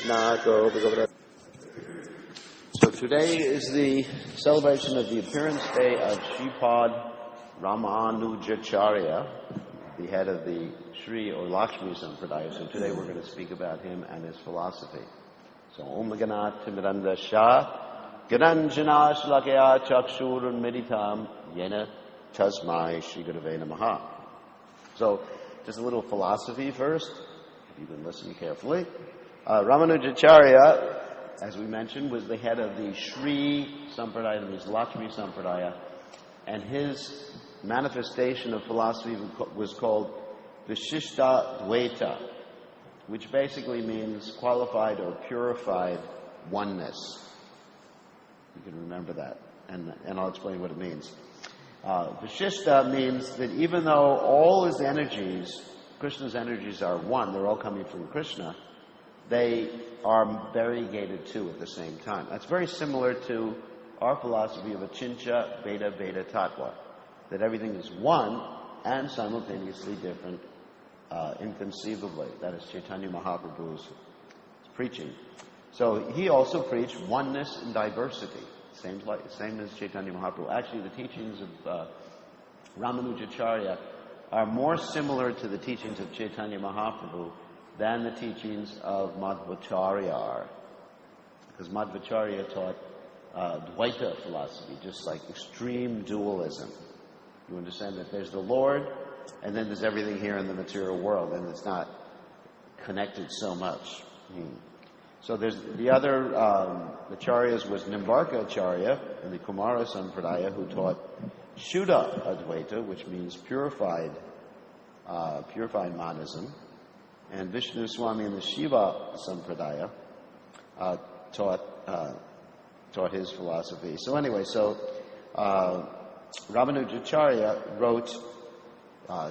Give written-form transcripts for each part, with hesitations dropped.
So today is the celebration of the appearance day of Sripad Ramanujacarya, the head of the Sri or Lakshmi Sampradaya. So today we're going to speak about him and his philosophy. So Om Ganat Timiranda Shah Gananjana Shlakaya Chakshur Meditam Yena Tasmai Shri Gurave Namaha. So just a little philosophy first, if you can listen carefully. Ramanujacarya, as we mentioned, was the head of the Sri Sampradaya, that means Lakshmi Sampradaya, and his manifestation of philosophy was called Vishishta Dvaita, which basically means qualified or purified oneness. You can remember that, and I'll explain what it means. Vishishta means that even though all his energies, Krishna's energies are one, they're all coming from Krishna, they are variegated too at the same time. That's very similar to our philosophy of Achincha Veda Veda Tattva, that everything is one and simultaneously different, inconceivably. That is Chaitanya Mahaprabhu's preaching. So he also preached oneness in diversity, same as Chaitanya Mahaprabhu. Actually, the teachings of Ramanujacarya are more similar to the teachings of Chaitanya Mahaprabhu than the teachings of Madhvacharya are. Because Madhvacharya taught Dvaita philosophy, just like extreme dualism. You understand that there's the Lord, and then there's everything here in the material world, and it's not connected so much. So there's the other acharyas was Nimbarkacharya in the Kumara Sampradaya, who taught Shuddha Advaita, which means purified monism. And Vishnu Swami in the Shiva Sampradaya taught his philosophy. So anyway, Ramanujacarya wrote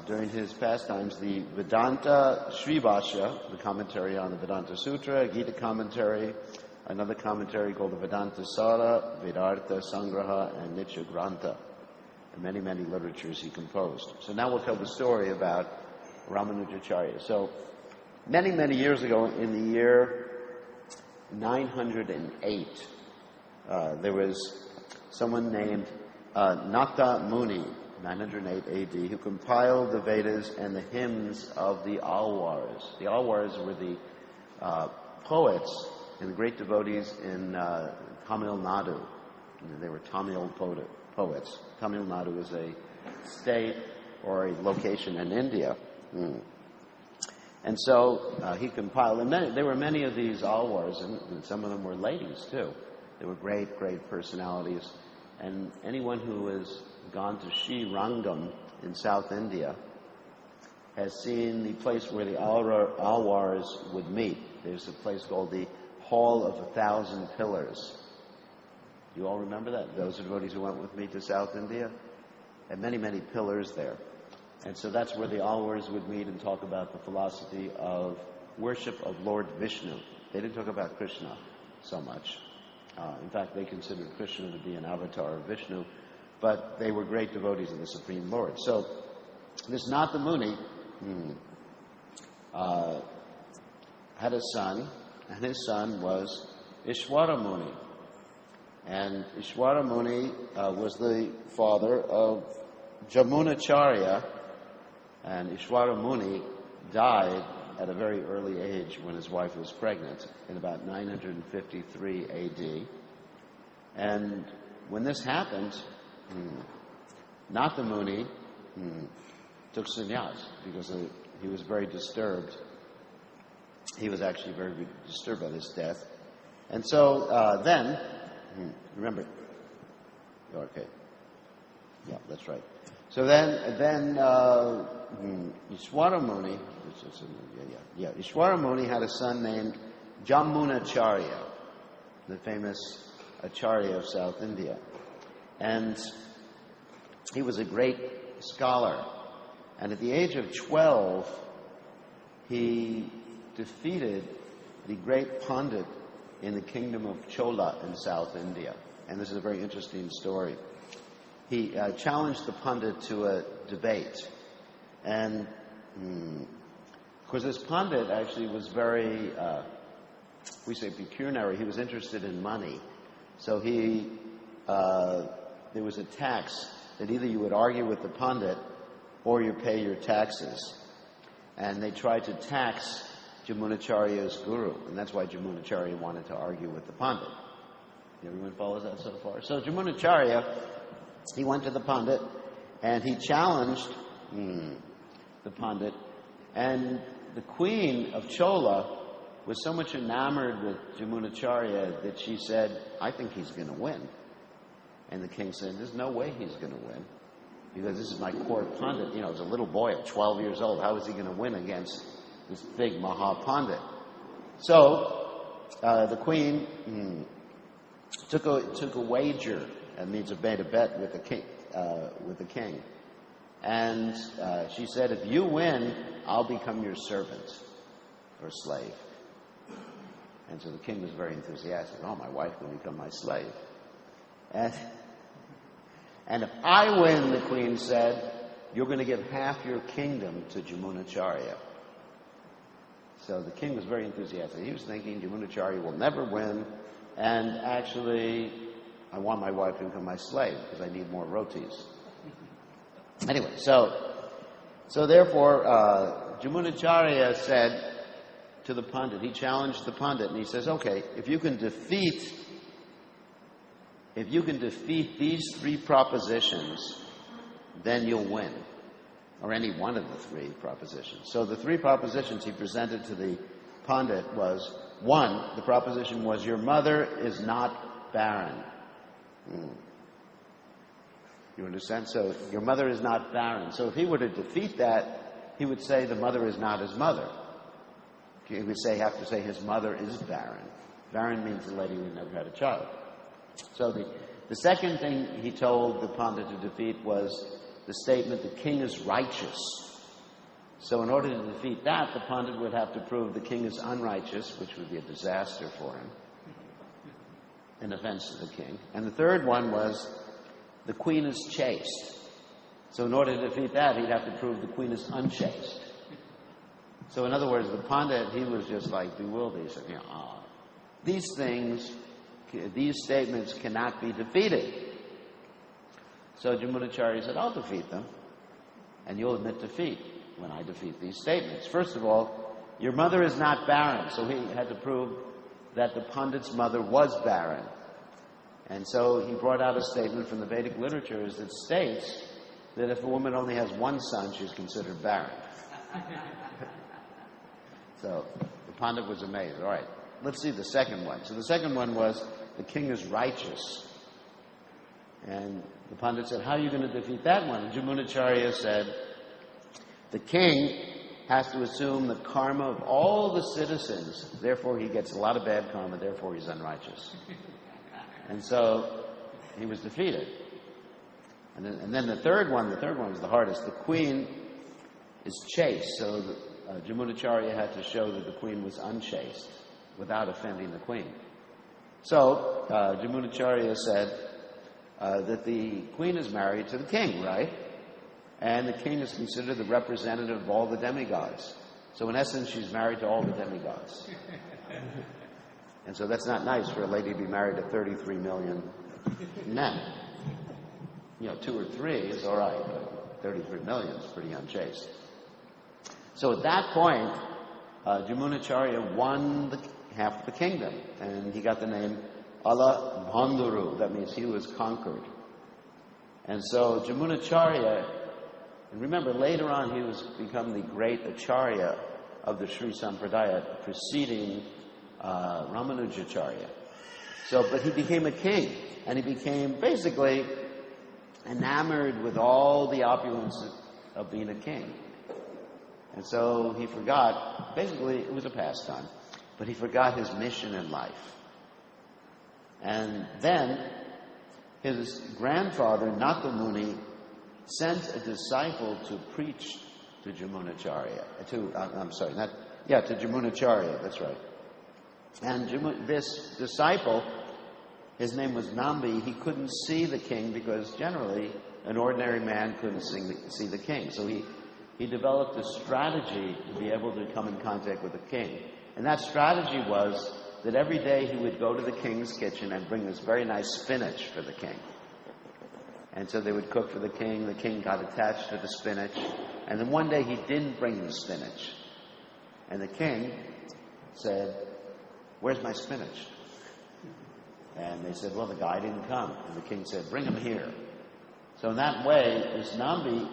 during his pastimes the Vedanta Srivasya, the commentary on the Vedanta Sutra, Gita commentary, another commentary called the Vedanta Sara, Vedartha Sangraha, and Nitya Grantha, and many, many literatures he composed. So now we'll tell the story about Ramanujacarya. So many, many years ago, in the year 908, there was someone named Nata Muni, 908 AD, who compiled the Vedas and the hymns of the Alwars. The Alwars were the poets and the great devotees in Tamil Nadu. They were Tamil poets. Tamil Nadu is a state or a location in India. And so he compiled, and there were many of these Alwars, and some of them were ladies too. They were great, great personalities. And anyone who has gone to Sri Rangam in South India has seen the place where the Alwars would meet. There's a place called the Hall of 1,000 Pillars. You all remember that? Those devotees who went with me to South India? And many, many pillars there. And so that's where the Alwars would meet and talk about the philosophy of worship of Lord Vishnu. They didn't talk about Krishna so much. In fact, they considered Krishna to be an avatar of Vishnu, but they were great devotees of the Supreme Lord. So this Nata Muni had a son, and his son was Ishwara Muni. And Ishwara Muni was the father of Jamunacharya, and Ishwara Muni died at a very early age when his wife was pregnant, in about 953 AD. And when this happened, Nata Muni took sannyas because he was very disturbed. He was actually very disturbed by this death. And so then, remember, okay, yeah, that's right. So then Ishwara Muni, Ishwara Muni had a son named Jamunacharya, the famous Acharya of South India. And he was a great scholar. And at the age of 12, he defeated the great Pandit in the kingdom of Chola in South India. And this is a very interesting story. He challenged the Pandit to a debate. And of course, this Pandit actually was very we say pecuniary, he was interested in money. So there was a tax that either you would argue with the pundit or you pay your taxes. And they tried to tax Jamunacharya's guru, and that's why Jamunacharya wanted to argue with the pundit. Everyone follows that so far? So Jamunacharya, he went to the pundit, and he challenged the pundit, and the queen of Chola was so much enamored with Jamunacharya that she said, I think he's going to win. And the king said, there's no way he's going to win, because this is my court pundit. You know, as a little boy of 12 years old, how is he going to win against this big Mahapandit? So the queen took a wager. That means made a bet with the king. And she said, if you win, I'll become your servant or slave. And so the king was very enthusiastic. Oh, my wife will become my slave. And if I win, the queen said, you're going to give half your kingdom to Jamunacharya. So the king was very enthusiastic. He was thinking Jamunacharya will never win, and actually, I want my wife to become my slave because I need more rotis. Anyway, so therefore, Jamunacharya said to the pundit, he challenged the pundit, and he says, okay, if you can defeat these three propositions, then you'll win. Or any one of the three propositions. So the three propositions he presented to the pundit was, one, the proposition was, your mother is not barren. You understand? So your mother is not barren. So if he were to defeat that, he would say the mother is not his mother. He would have to say his mother is barren. Barren means the lady who never had a child. So the second thing he told the pundit to defeat was the statement, the king is righteous. So in order to defeat that, the pundit would have to prove the king is unrighteous, which would be a disaster for him, an offense to the king. And the third one was, the queen is chaste. So in order to defeat that, he'd have to prove the queen is unchaste. So in other words, the pundit, he was just like bewildered. He said, these statements cannot be defeated. So Jamunacharya said, I'll defeat them, and you'll admit defeat when I defeat these statements. First of all, your mother is not barren. So he had to prove that the pundit's mother was barren. And so he brought out a statement from the Vedic literatures that states that if a woman only has one son, she's considered barren. So the pundit was amazed. All right, let's see the second one. So the second one was, the king is righteous. And the pundit said, how are you going to defeat that one? And Jamunacharya said, the king has to assume the karma of all the citizens. Therefore, he gets a lot of bad karma. Therefore, he's unrighteous. And so he was defeated. And then the third one was the hardest. The queen is chaste. So Jamunacharya had to show that the queen was unchaste without offending the queen. So Jamunacharya said that the queen is married to the king, right? And the king is considered the representative of all the demigods. So in essence, she's married to all the demigods. And so that's not nice for a lady to be married to 33 million men. 2 or 3 is all right, but 33 million is pretty unchaste. So at that point, Jamunacharya won half of the kingdom, and he got the name Ala Bandhuru. That means he was conquered. And so Jamunacharya, and remember later on he was become the great Acharya of the Sri Sampradaya, preceding Ramanujacarya. But he became a king, and he became basically enamored with all the opulence of being a king. And so he forgot, basically it was a pastime, but he forgot his mission in life. And then his grandfather, Nakamuni, sent a disciple to preach to Jamunacharya. To Jamunacharya, that's right. And this disciple, his name was Nambi, he couldn't see the king because generally an ordinary man couldn't see the king. So he developed a strategy to be able to come in contact with the king. And that strategy was that every day he would go to the king's kitchen and bring this very nice spinach for the king. And so they would cook for the king got attached to the spinach, and then one day he didn't bring the spinach. And the king said, "Where's my spinach?" And they said, "Well, the guy didn't come." And the king said, "Bring him here." So in that way, this Nambi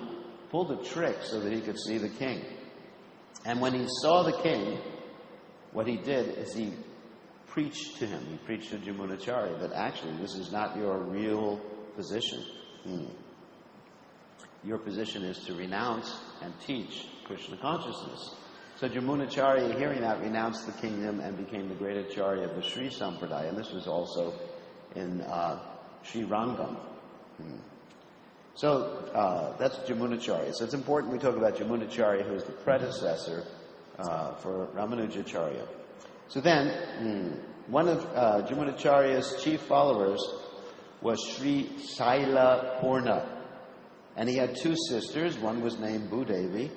pulled a trick so that he could see the king. And when he saw the king, what he did is he preached to him. He preached to Yamunacharya that actually this is not your real position. Your position is to renounce and teach Krishna consciousness. So Yamunacharya, hearing that, renounced the kingdom and became the great Acharya of the Sri Sampradaya. And this was also in Sri Rangam. So that's Yamunacharya. So it's important we talk about Yamunacharya, who is the predecessor for Ramanujacarya. So then, one of Yamunacharya's chief followers was Sri Saila Purna. And he had two sisters. One was named Bhudevi,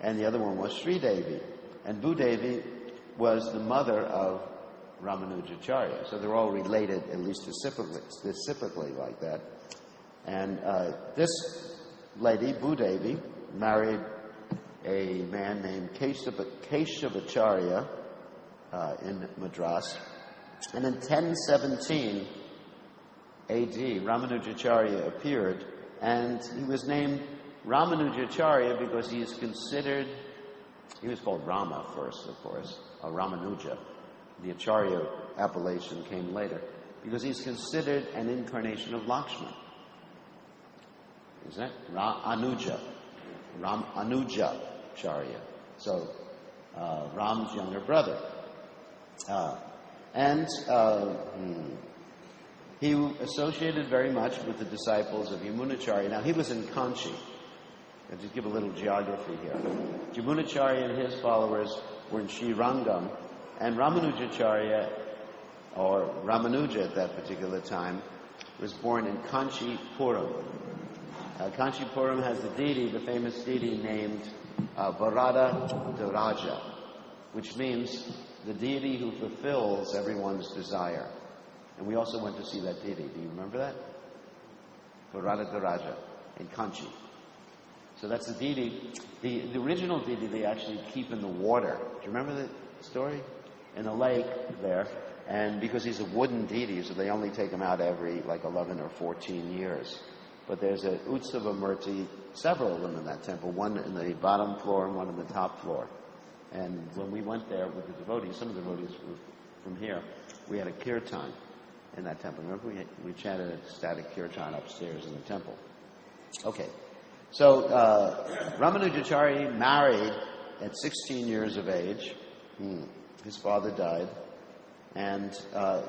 and the other one was Sri Devi. And Bhudevi was the mother of Ramanujacarya. So they're all related, at least specifically like that. And this lady, Bhudevi, married a man named Keshavacharya in Madras. And in 1017 A.D., Ramanujacarya appeared, and he was named Ramanujacarya because he is considered, he was called Rama first, of course, Ramanuja. The Acharya appellation came later, because he's considered an incarnation of Lakshman. Is that? Anuja Charya. So, Ram's younger brother. He associated very much with the disciples of Yamunacharya. Now, he was in Kanchi. I'll just give a little geography here. Yamunacharya and his followers were in Srirangam, and Ramanujacarya, or Ramanuja at that particular time, was born in Kanchipuram. Kanchipuram has the deity, the famous deity named Varada-Daraja, which means the deity who fulfills everyone's desire. And we also went to see that deity. Do you remember that? Varada-Daraja in Kanchi. So that's the deity. The original deity they actually keep in the water. Do you remember the story? In the lake there. And because he's a wooden deity, so they only take him out every 11 or 14 years. But there's a Utsava Murti, several of them in that temple, one in the bottom floor and one in the top floor. And when we went there with the devotees, some of the devotees were from here, we had a kirtan in that temple. Remember, we chanted a static kirtan upstairs in the temple. Okay. So, Ramanujacharya married at 16 years of age. His father died. And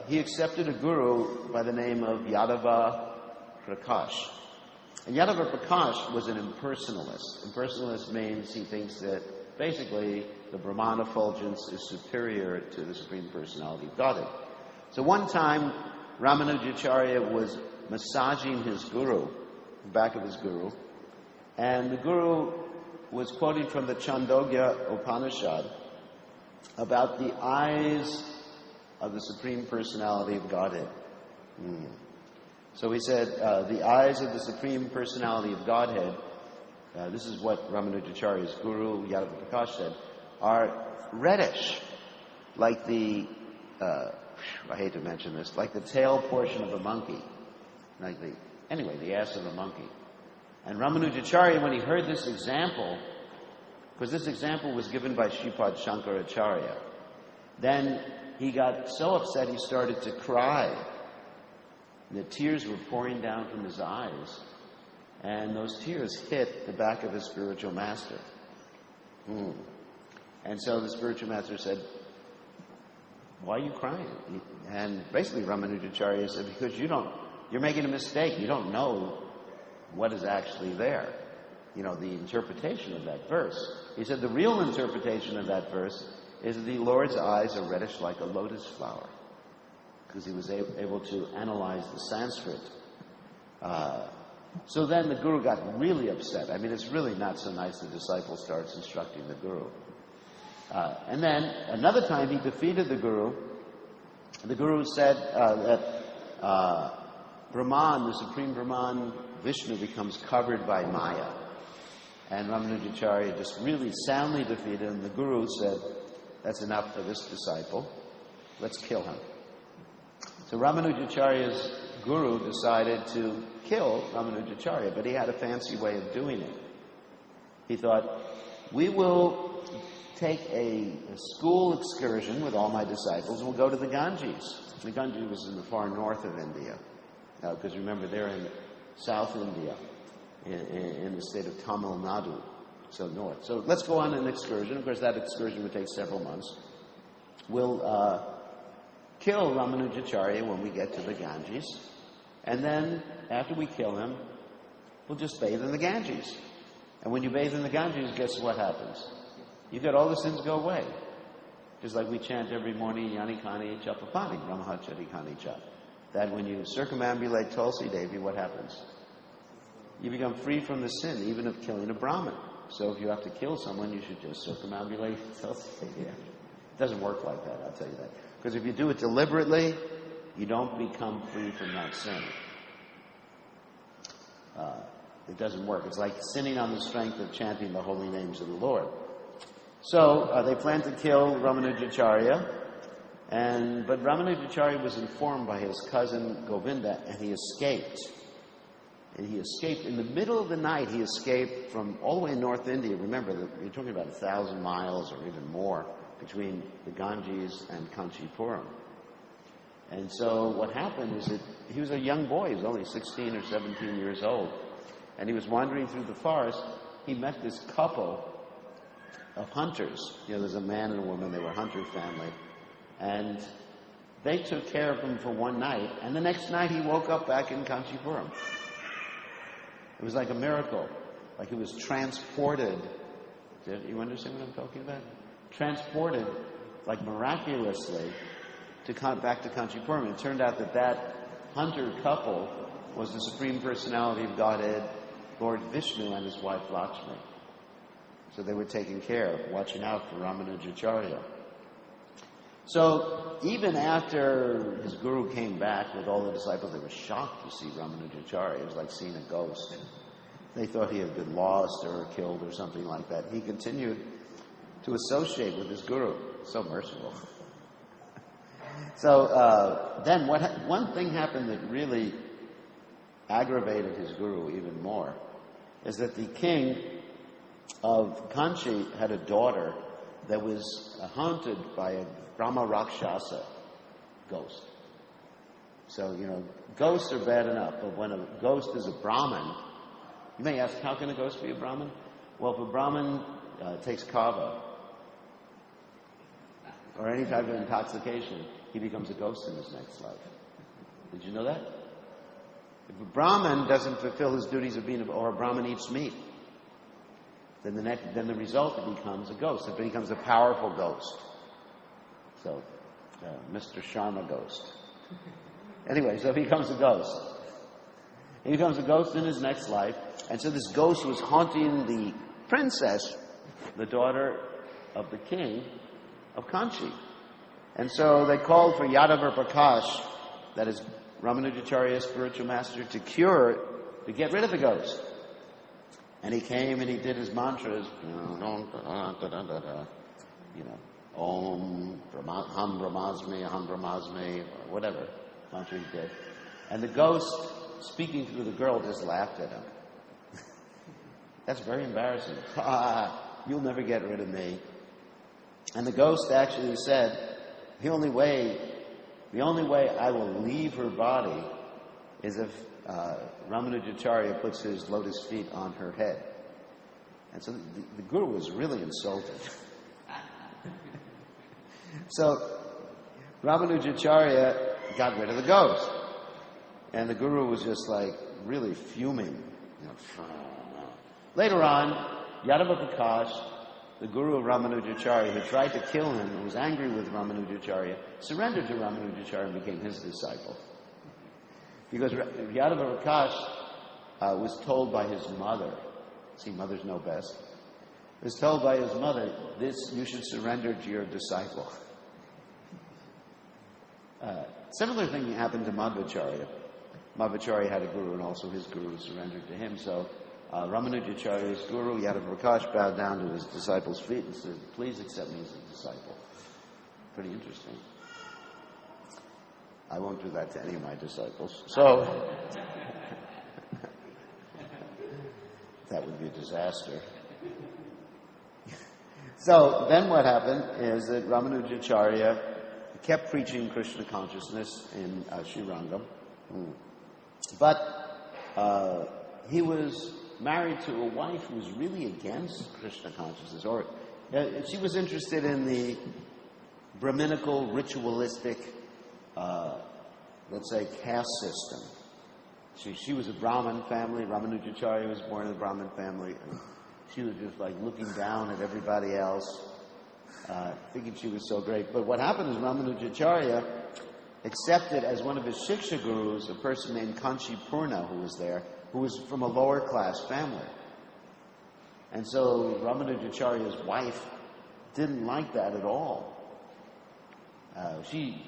he accepted a guru by the name of Yadava Prakash. And Yadava Prakash was an impersonalist. Impersonalist means he thinks that basically the Brahman effulgence is superior to the Supreme Personality of Godhead. So one time, Ramanujacharya was massaging his guru, the back of his guru, and the guru was quoting from the Chandogya Upanishad about the eyes of the Supreme Personality of Godhead. So he said, the eyes of the Supreme Personality of Godhead, this is what Ramanujacharya's guru, Yadava Prakash, said, are reddish, like the, I hate to mention this, like the tail portion of a monkey. The ass of a monkey. And Ramanujacharya, when he heard this example, because this example was given by Sripad Shankaracharya, then he got so upset he started to cry. The tears were pouring down from his eyes, and those tears hit the back of his spiritual master. And so the spiritual master said, "Why are you crying?" And basically Ramanujacharya said, "Because you're making a mistake. You don't know what is actually there. The interpretation of that verse." He said the real interpretation of that verse is that the Lord's eyes are reddish like a lotus flower, because he was able to analyze the Sanskrit. So then the guru got really upset. It's really not so nice the disciple starts instructing the guru. And then another time he defeated the Guru. The Guru said that Brahman, the Supreme Brahman, Vishnu, becomes covered by Maya. And Ramanujacarya just really soundly defeated him. The Guru said, that's enough for this disciple. Let's kill him. So Ramanujacharya's Guru decided to kill Ramanujacharya, but he had a fancy way of doing it. He thought, we will take a school excursion with all my disciples, and we'll go to the Ganges. The Ganges was in the far north of India, because remember, they're in South India, in the state of Tamil Nadu, so north. So let's go on an excursion. Of course, that excursion would take several months. We'll kill Ramanujacharya when we get to the Ganges, and then after we kill him, we'll just bathe in the Ganges. And when you bathe in the Ganges, guess what happens? You get all the sins go away. Just like we chant every morning, Yani Kani Chapapani, Brahmachari Kani Chap. That when you circumambulate Tulsi Devi, what happens? You become free from the sin, even of killing a Brahmin. So if you have to kill someone, you should just circumambulate Tulsi Devi. It doesn't work like that, I'll tell you that. Because if you do it deliberately, you don't become free from that sin. It doesn't work. It's like sinning on the strength of chanting the holy names of the Lord. So they planned to kill Ramanujacharya, but Ramanujacharya was informed by his cousin Govinda, and he escaped. And he escaped in the middle of the night. He escaped from all the way in North India. Remember, you're talking about 1,000 miles or even more between the Ganges and Kanchipuram. And so what happened is that he was a young boy. He was only 16 or 17 years old. And he was wandering through the forest. He met this couple of hunters. There's a man and a woman. They were a hunter family. And they took care of him for one night. And the next night he woke up back in Kanchipuram. It was like a miracle. Like he was transported. You understand what I'm talking about? Transported, like miraculously, back to Kanchipuram. It turned out that hunter couple was the Supreme Personality of Godhead, Lord Vishnu, and his wife Lakshmi. So they were taking care, watching out for Ramanujacharya. So even after his Guru came back with all the disciples, they were shocked to see Ramanujacharya. It was like seeing a ghost. They thought he had been lost or killed or something like that. He continued to associate with his Guru. So merciful. So then one thing happened that really aggravated his Guru even more, is that the king of Kanchi had a daughter that was haunted by a Brahma Rakshasa ghost. So, ghosts are bad enough, but when a ghost is a Brahmin, you may ask, how can a ghost be a Brahmin? Well, if a Brahmin takes kava, or any type of intoxication, he becomes a ghost in his next life. Did you know that? If a Brahmin doesn't fulfill his duties of being, or a Brahmin eats meat, then the result, it becomes a ghost. It becomes a powerful ghost. So, Mr. Sharma ghost. Anyway, so he becomes a ghost. He becomes a ghost in his next life. And so this ghost was haunting the princess, the daughter of the king of Kanchi. And so they called for Yadava Prakash, that is Ramanujacharya's spiritual master, to get rid of the ghost. And he came and he did his mantras, Om, Ham Brahmasmi, or whatever mantra he did. And the ghost, speaking through the girl, just laughed at him. That's very embarrassing. You'll never get rid of me. And the ghost actually said, the only way I will leave her body is if Ramanujacharya puts his lotus feet on her head. And so the Guru was really insulted. So Ramanujacharya got rid of the ghost. And the Guru was just like really fuming. Later on, Yadava Prakash, the Guru of Ramanujacharya, who tried to kill him and was angry with Ramanujacharya, surrendered to Ramanujacharya and became his disciple. Because Yadava Prakash was told by his mother, see, mothers know best, was told by his mother, this you should surrender to your disciple. Similar thing happened to Madhvacharya. Madhvacharya had a guru, and also his guru surrendered to him. So Ramanujacarya's guru, Yadav Prakash, bowed down to his disciple's feet and said, please accept me as a disciple. Pretty interesting. I won't do that to any of my disciples. So that would be a disaster. So then what happened is that Ramanujacarya kept preaching Krishna consciousness in Srirangam. But he was married to a wife who was really against Krishna consciousness. Or she was interested in the Brahminical, ritualistic, let's say, caste system. She was a Brahmin family. Ramanujacarya was born in a Brahmin family. And she was just like looking down at everybody else, thinking she was so great. But what happened is Ramanujacarya accepted as one of his Shiksha gurus a person named Kanchi Purna who was there, who was from a lower class family. And so Ramanujacarya's wife didn't like that at all. She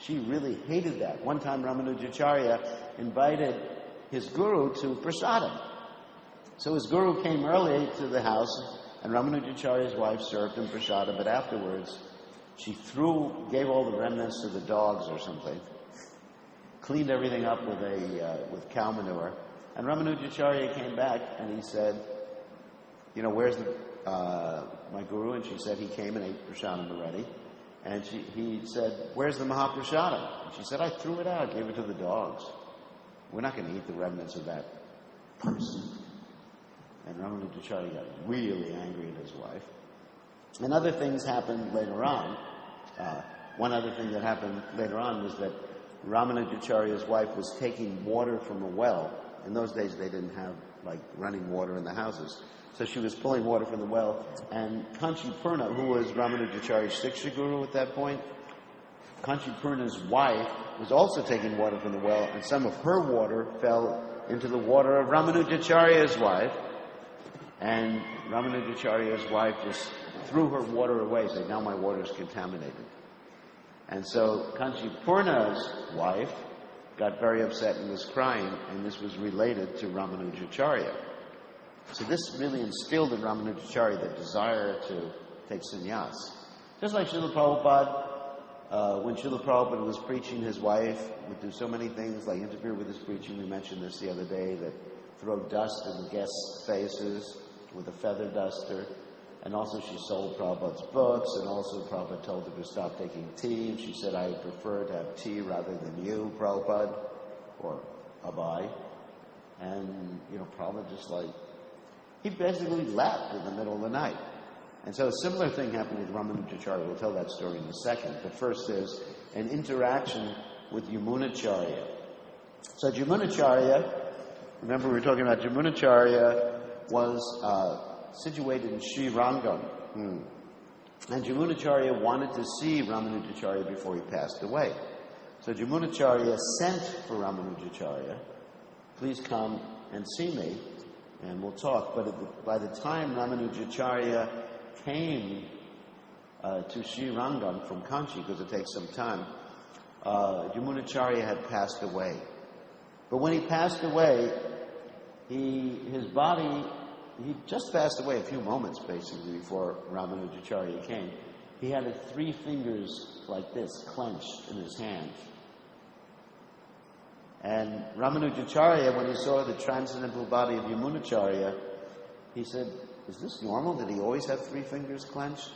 really hated that. One time Ramanujacharya invited his guru to prasadam. So his guru came early to the house, and Ramanujacharya's wife served him prasadam, but afterwards she gave all the remnants to the dogs or something, cleaned everything up with cow manure, and Ramanujacharya came back and he said, where's my guru? And she said he came and ate prasadam already. And he said, where's the Mahaprasadam? And she said, I threw it out, gave it to the dogs. We're not going to eat the remnants of that person. And Ramanujacarya got really angry at his wife. And other things happened later on. One other thing that happened later on was that Ramanujacharya's wife was taking water from a well. In those days, they didn't have, running water in the houses. So she was pulling water from the well, and Kanchi Purna, who was Ramanujacharya's Shiksha guru at that point, Kanchi Purna's wife was also taking water from the well, and some of her water fell into the water of Ramanujacharya's wife, and Ramanujacharya's wife just threw her water away, saying, now my water is contaminated. And so Kanchi Purna's wife got very upset and was crying, and this was related to Ramanujacharya. So this really instilled in Ramanujacharya the desire to take sannyas. Just like Srila Prabhupada, when Srila Prabhupada was preaching, his wife would do so many things, like interfere with his preaching. We mentioned this the other day, that throw dust in the guests' faces with a feather duster. And also she sold Prabhupada's books, and also Prabhupada told her to stop taking tea. And she said, I prefer to have tea rather than you, Prabhupada, or Abai. And, Prabhupada just he basically left in the middle of the night. And so a similar thing happened with Ramanujacarya. We'll tell that story in a second. But first there's an interaction with Yamunacharya. So Yamunacharya, remember we were talking about Yamunacharya, was situated in Srirangam. And Yamunacharya wanted to see Ramanujacarya before he passed away. So Yamunacharya sent for Ramanujacarya, please come and see me, and we'll talk. But by the time Ramanujacarya came to Srirangam from Kanchi, because it takes some time, Yamunacharya had passed away. But when he passed away, his body, he just passed away a few moments, basically, before Ramanujacarya came. He had 3 fingers like this, clenched in his hands. And Ramanujacharya, when he saw the transcendental body of Yamunacharya, he said, is this normal? Did he always have 3 fingers clenched?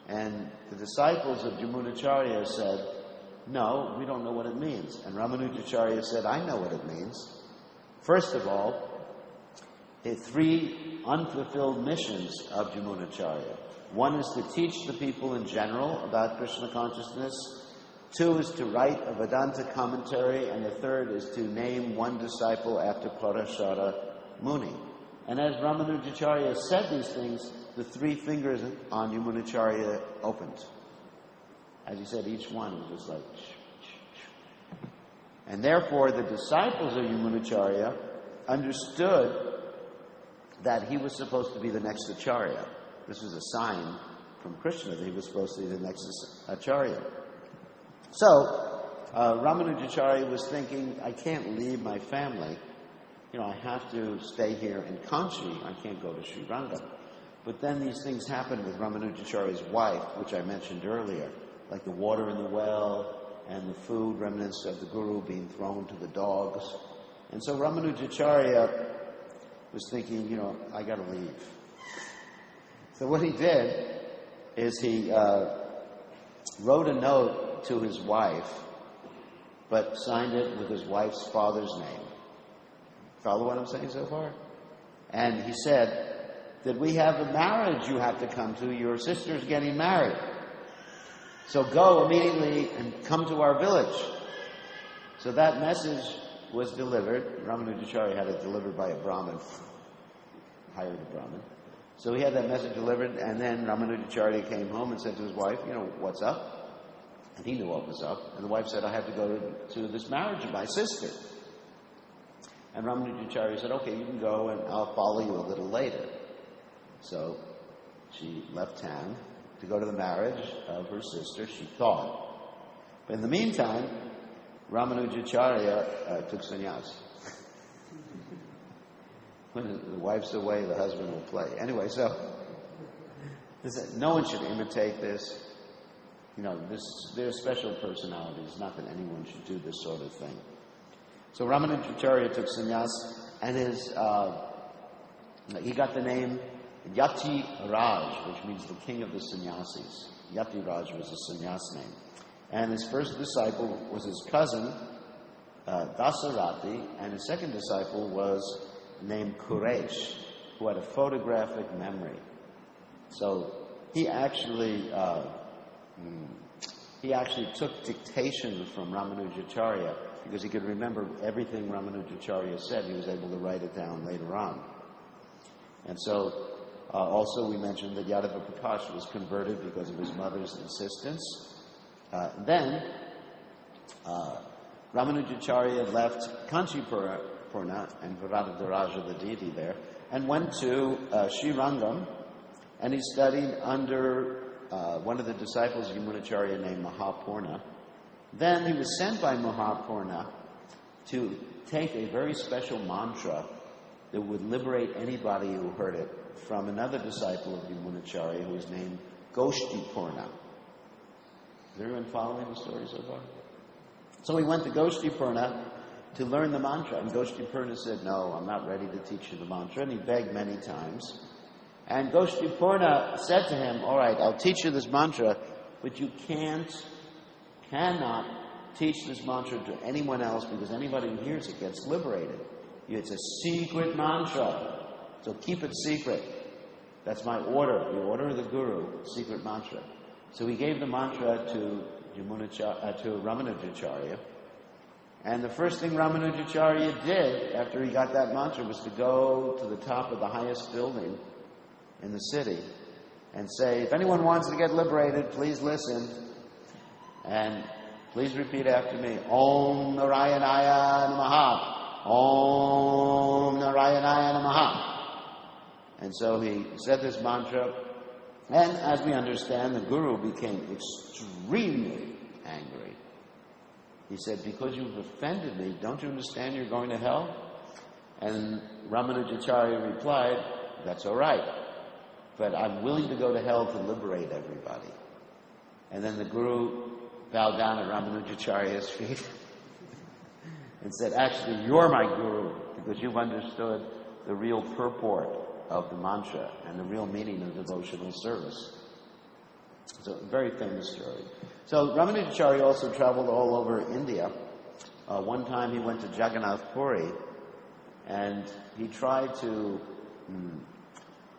And the disciples of Yamunacharya said, no, we don't know what it means. And Ramanujacharya said, I know what it means. First of all, the 3 unfulfilled missions of Yamunacharya. One is to teach the people in general about Krishna consciousness. 2 is to write a Vedanta commentary, and the 3rd is to name one disciple after Parashara Muni. And as Ramanujacharya said these things, the 3 fingers on Yamunacharya opened. As he said, each one was just like... And therefore, the disciples of Yamunacharya understood that he was supposed to be the next Acharya. this was a sign from Krishna that he was supposed to be the next Acharya. So, Ramanujacarya was thinking, I can't leave my family. I have to stay here in Kanchi. I can't go to Sri Ranga. But then these things happened with Ramanujacarya's wife, which I mentioned earlier, like the water in the well and the food remnants of the Guru being thrown to the dogs. And so Ramanujacarya was thinking, I got to leave. So what he did is he wrote a note to his wife, but signed it with his wife's father's name. Follow what I'm saying so far? And he said that we have a marriage you have to come to. Your sister's getting married. So go immediately and come to our village. So that message was delivered. Ramanujacarya had it delivered by a Brahmin. Hired a Brahmin. So he had that message delivered, and then Ramanujacarya came home and said to his wife, what's up? And he knew what was up. And the wife said, I have to go to this marriage of my sister. And Ramanujacarya said, okay, you can go and I'll follow you a little later. So she left town to go to the marriage of her sister, she thought. But in the meantime, Ramanujacarya took sannyas. When the wife's away, the husband will play. Anyway, so no one should imitate this. There's special personalities, not that anyone should do this sort of thing. So Ramanujacarya took sannyas, and he got the name Yati Raj, which means the king of the sannyasis. Yati Raj was a sannyas name. And his first disciple was his cousin, Dasarati, and his second disciple was named Kuresh, who had a photographic memory. So he actually took dictation from Ramanujacarya because he could remember everything Ramanujacarya said. He was able to write it down later on. And so also we mentioned that Yadava Prakash was converted because of his mother's insistence. Then Ramanujacarya left Kanchipurna and Varadaraja, the deity there, and went to Sri Rangam, and he studied under one of the disciples of Yamunacharya named Mahapurna. Then he was sent by Mahapurna to take a very special mantra that would liberate anybody who heard it from another disciple of Yamunacharya who was named Goshtipurna. Is everyone following the story so far? So he went to Goshtipurna to learn the mantra, and Goshtipurna said, no, I'm not ready to teach you the mantra, and he begged many times. And Goshtipurna said to him, all right, I'll teach you this mantra, but you cannot teach this mantra to anyone else because anybody who hears it gets liberated. It's a secret mantra, so keep it secret. That's my order, the order of the Guru, secret mantra. So he gave the mantra to Ramanujacarya, and the first thing Ramanujacarya did after he got that mantra was to go to the top of the highest building in the city and say, if anyone wants to get liberated, please listen. And please repeat after me. Om Narayanaya Namaha. Om Narayanaya Namaha. And so he said this mantra, and as we understand, the Guru became extremely angry. He said, because you've offended me, don't you understand you're going to hell? And Ramanujacarya replied, that's all right, but I'm willing to go to hell to liberate everybody. And then the Guru bowed down at Ramanujacarya's feet and said, actually, you're my Guru because you've understood the real purport of the mantra and the real meaning of devotional service. It's a very famous story. So Ramanujacarya also traveled all over India. One time he went to Jagannath Puri and he tried to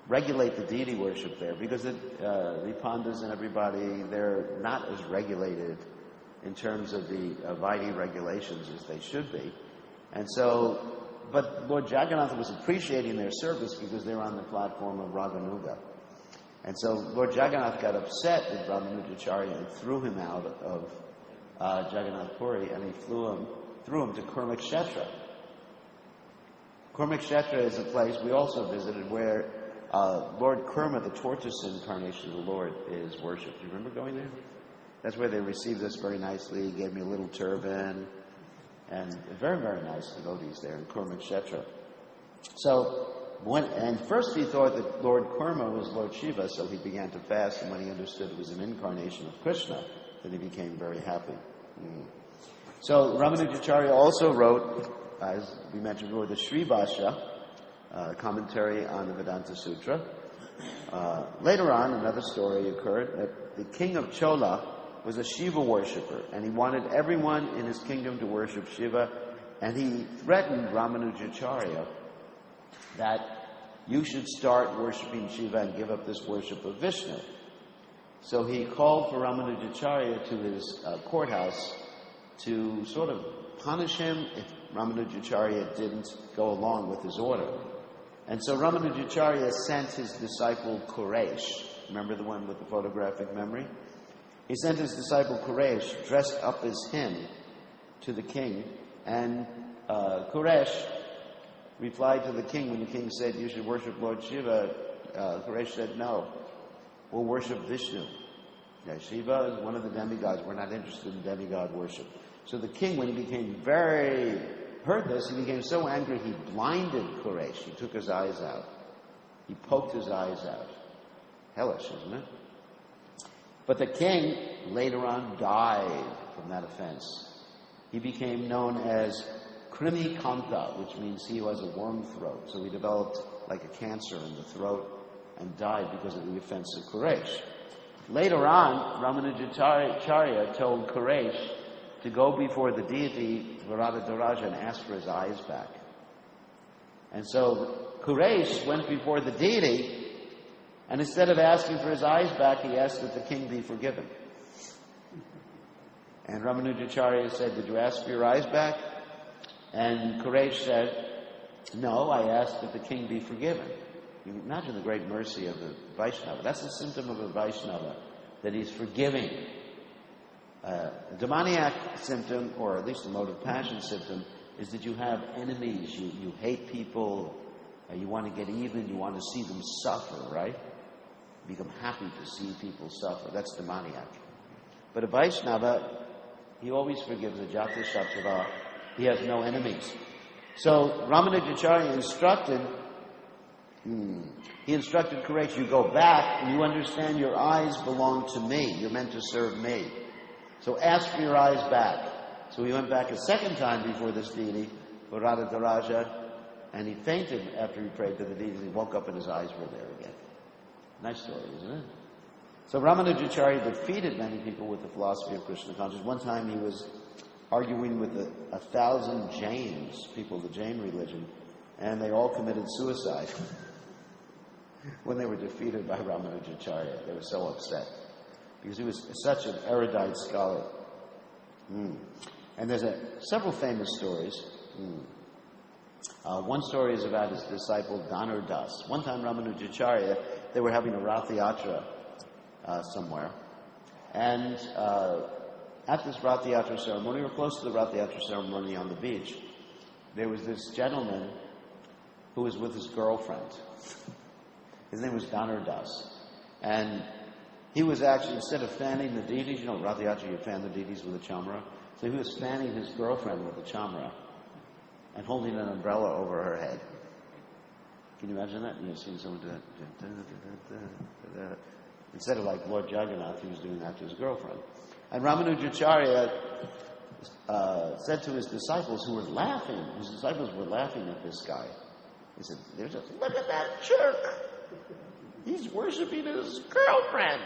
regulate the deity worship there because the Pandas and everybody, they're not as regulated in terms of the Vaidhi regulations as they should be. And so, but Lord Jagannath was appreciating their service because they were on the platform of Raganuga. And so Lord Jagannath got upset with Ramanujacarya and threw him out of Jagannath Puri, and he threw him to Kurmakshetra. Kurmakshetra is a place we also visited where Lord Kurma, the tortoise incarnation of the Lord, is worshipped. Do you remember going there? That's where they received us very nicely, gave me a little turban, and very, very nice devotees there in Kurma Kshetra. So, first he thought that Lord Kurma was Lord Shiva, so he began to fast, and when he understood it was an incarnation of Krishna, then he became very happy. So Ramanujacarya also wrote, as we mentioned before, the Sri Bhashya, commentary on the Vedanta Sutra. Later on, another story occurred that the king of Chola was a Shiva worshipper, and he wanted everyone in his kingdom to worship Shiva, and he threatened Ramanujacarya that you should start worshiping Shiva and give up this worship of Vishnu. So he called for Ramanujacarya to his courthouse to sort of punish him if Ramanujacarya didn't go along with his order. And so Ramanujacarya sent his disciple Quresh, remember the one with the photographic memory? He sent his disciple Quresh, dressed up as him, to the king, and Quresh replied to the king when the king said, you should worship Lord Shiva. Quresh said, no, we'll worship Vishnu. Yeah, Shiva is one of the demigods. We're not interested in demigod worship. So the king, when he heard this, he became so angry he blinded Quresh. He took his eyes out. He poked his eyes out. Hellish, isn't it? But the king later on died from that offense. He became known as Krimi Kanta, which means he was a worm throat. So he developed like a cancer in the throat and died because of the offense of Quresh. Later on, Ramanujacarya told Quresh to go before the deity Varahdharaja and ask for his eyes back. And so Quresh went before the deity, and instead of asking for his eyes back, he asked that the king be forgiven. And Ramanujacarya said, did you ask for your eyes back? And Quresh said, no, I asked that the king be forgiven. You imagine the great mercy of the Vaishnava. That's the symptom of a Vaishnava, that he's forgiving. The demoniac symptom, or at least the mode of passion symptom, is that you have enemies. You hate people. You want to get even. You want to see them suffer, right? You become happy to see people suffer. That's demoniac. But a Vaishnava, he always forgives. A Jata Shatava. He has no enemies. So Ramanujacarya instructed Quresh, you go back and you understand your eyes belong to me. You're meant to serve me. So ask for your eyes back. So he went back a second time before this deity, Varahdharaja, and he fainted after he prayed to the deity. He woke up and his eyes were there again. Nice story, isn't it? So Ramanujacarya defeated many people with the philosophy of Krishna consciousness. One time he was arguing with 1,000 Jains, people of the Jain religion, and they all committed suicide when they were defeated by Ramanujacarya. They were so upset because he was such an erudite scholar. And there's several famous stories. One story is about his disciple Dhanur Das. One time Ramanujacarya, they were having a Rath Yatra somewhere, and at this Rath Yatra ceremony, or close to the Rath Yatra ceremony on the beach, there was this gentleman who was with his girlfriend. His name was Dhanur Das. And he was actually, instead of fanning the deities, you know, Rath Yatra, you fan the deities with a chamra. So he was fanning his girlfriend with a chamra and holding an umbrella over her head. Can you imagine that? You've seen someone do that. Instead of like Lord Jagannath, he was doing that to his girlfriend. And Ramanujacarya said to his disciples who were laughing, his disciples were laughing at this guy. He said, look at that jerk. He's worshiping his girlfriend.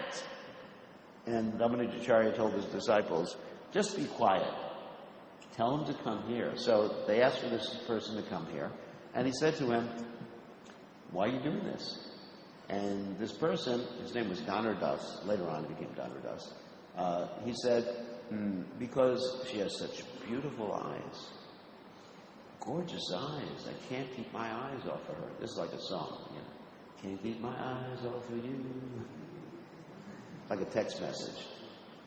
And Ramanujacarya told his disciples, just be quiet. Tell him to come here. So they asked for this person to come here. And he said to him, why are you doing this? And this person, his name was Dhanur Das. Later on, he became Dhanur Das. He said, because she has such beautiful eyes. Gorgeous eyes. I can't keep my eyes off of her. This is like a song, you know. Can't keep my eyes off of you. Like a text message.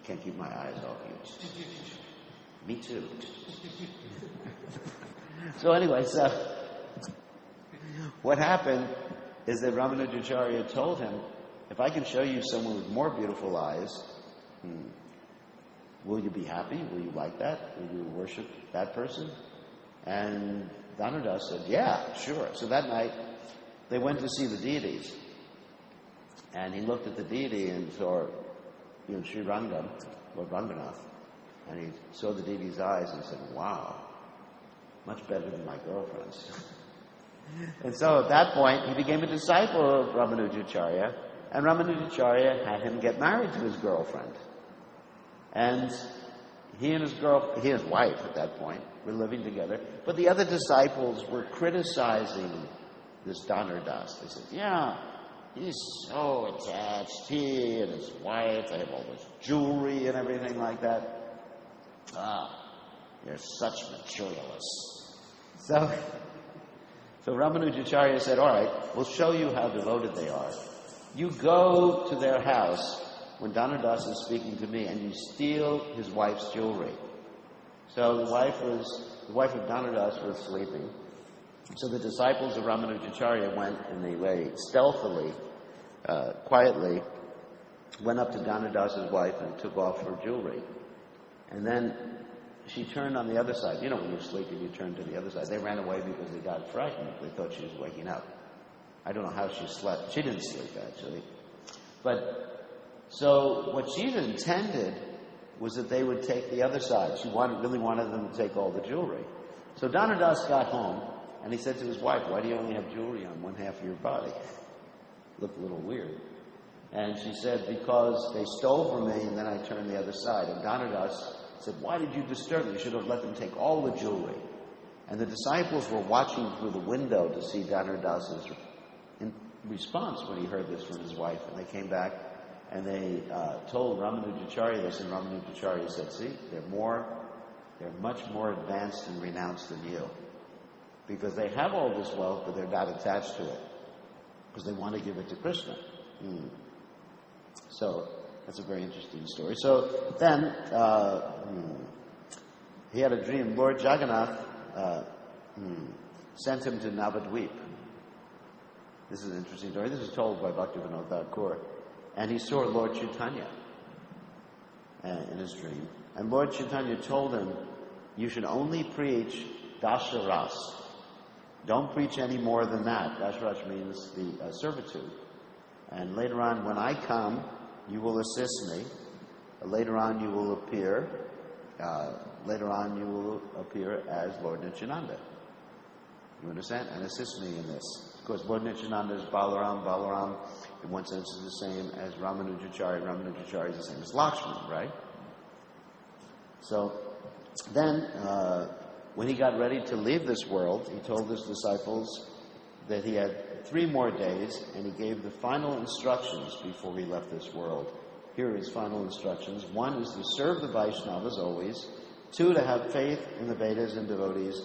Can't keep my eyes off you. Me too. So anyway, so what happened is that Ramanujacarya told him, if I can show you someone with more beautiful eyes, will you be happy? Will you like that? Will you worship that person? And Dhanurdas said, yeah, sure. So that night, they went to see the deities. And he looked at the deity and saw, Sri Rangam, Lord Ranganath, and he saw the deity's eyes and said, wow, much better than my girlfriend's. And so at that point, he became a disciple of Ramanujacarya, and Ramanujacarya had him get married to his girlfriend. And he and his wife at that point, were living together. But the other disciples were criticizing this Dhanurdas. They said, yeah, he's so attached, he and his wife, they have all this jewelry and everything like that. You're such materialists. So Ramanujacarya said, all right, we'll show you how devoted they are. You go to their house when Dhanurdas is speaking to me and you steal his wife's jewelry. So the wife of Dhanurdas was sleeping. So the disciples of Ramanujacarya went and they very stealthily, quietly, went up to Dhanurdas's wife and took off her jewelry. And then she turned on the other side. You know, when you're sleeping, you turn to the other side. They ran away because they got frightened. They thought she was waking up. I don't know how she slept. She didn't sleep, actually. So what she intended was that they would take the other side. She really wanted them to take all the jewelry. So Dhanurdas got home, and he said to his wife, why do you only have jewelry on one half of your body? Looked a little weird. And she said, because they stole from me, and then I turned the other side. And Dhanurdas said, why did you disturb them? You should have let them take all the jewelry. And the disciples were watching through the window to see Dhanurdas's response when he heard this from his wife. And they came back and they told Ramanujacarya this, and Ramanujacarya said, see, they're much more advanced and renounced than you. Because they have all this wealth, but they're not attached to it. Because they want to give it to Krishna. So that's a very interesting story. So then he had a dream. Lord Jagannath sent him to Navadvip. This is an interesting story. This is told by Bhaktivinoda Thakur. And he saw Lord Chaitanya in his dream. And Lord Chaitanya told him, you should only preach Dasharas. Don't preach any more than that. Dasharas means the servitude. And later on, when I come, you will assist me. Later on, you will appear. Later on, you will appear as Lord Nityananda. You understand? And assist me in this. Of course, Lord Nityananda is Balaram. Balaram, in one sense, is the same as Ramanujacarya. Ramanujacarya is the same as Lakshman, right? So then, when he got ready to leave this world, he told his disciples that he had 3 more days, and he gave the final instructions before he left this world. Here are his final instructions. 1 is to serve the Vaishnavas always. 2, to have faith in the Vedas and devotees.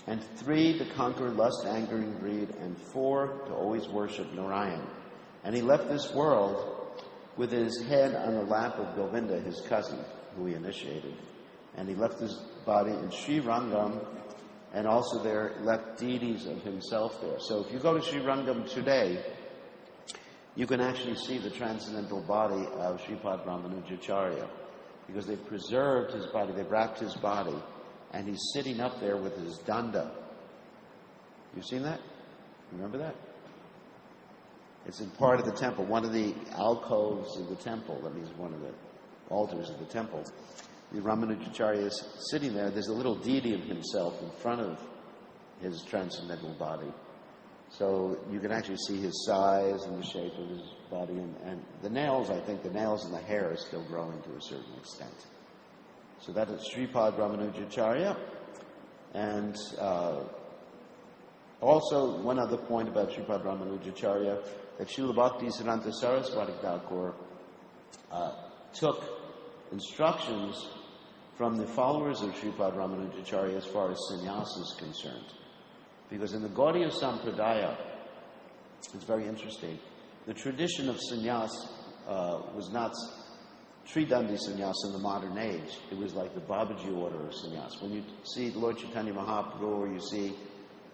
And 3, to conquer lust, anger, and greed. And 4, to always worship Narayan. And he left this world with his head on the lap of Govinda, his cousin, who he initiated. And he left his body in Sri Rangam, and also there left deities of himself there. So if you go to Sri Rangam today, you can actually see the transcendental body of Sripad Ramanujacarya, because they've preserved his body, they've wrapped his body, and he's sitting up there with his danda. You've seen that? Remember that? It's in part of the temple, one of the alcoves of the temple, that means one of the altars of the temple. The Ramanujacharya is sitting there. There's a little deity of himself in front of his transcendental body. So you can actually see his size and the shape of his body. And the nails, I think the nails and the hair are still growing to a certain extent. So that is Sripad Ramanujacharya. And also one other point about Sripad Ramanujacharya, that Srila Bhakti Siddhanta Saraswati Thakur took instructions from the followers of Sripad Ramanujacharya as far as sannyas is concerned. Because in the Gaudiya Sampradaya, it's very interesting, the tradition of sannyas was not Tridandi sannyas in the modern age. It was like the Babaji order of sannyas. When you see Lord Chaitanya Mahaprabhu or you see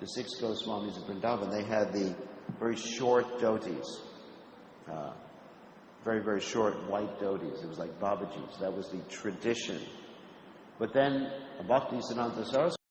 the 6 Goswamis of Vrindavan, they had the very short dhotis. Very, very short white dhotis. It was like Babajis. That was the tradition. But then Bhaktisiddhanta Saraswati